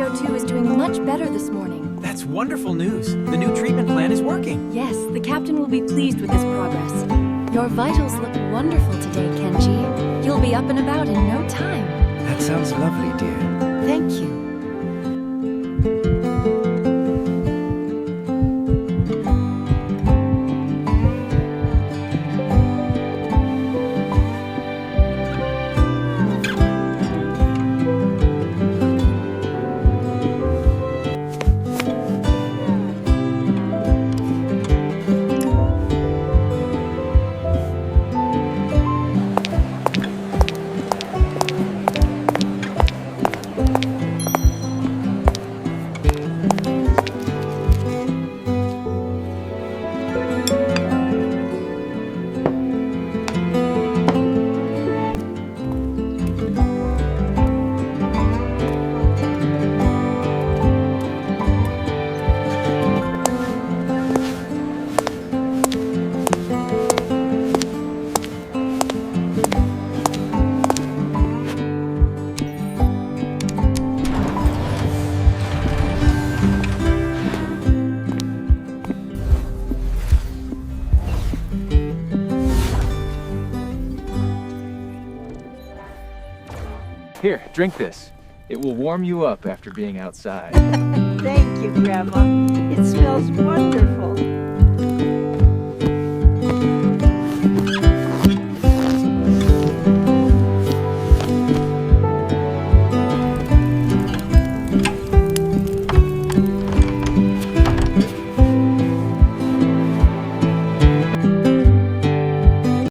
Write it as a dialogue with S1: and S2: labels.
S1: CO2 is doing much better this morning.
S2: That's wonderful news. The new treatment plan is working.
S1: Yes, the captain will be pleased with this progress. Your vitals look wonderful today, Kenji. You'll be up and about in no time.
S3: That sounds lovely, dear.
S1: Thank you.
S4: Here, drink this. It will warm you up after being outside.
S5: Thank you, Grandma. It smells wonderful.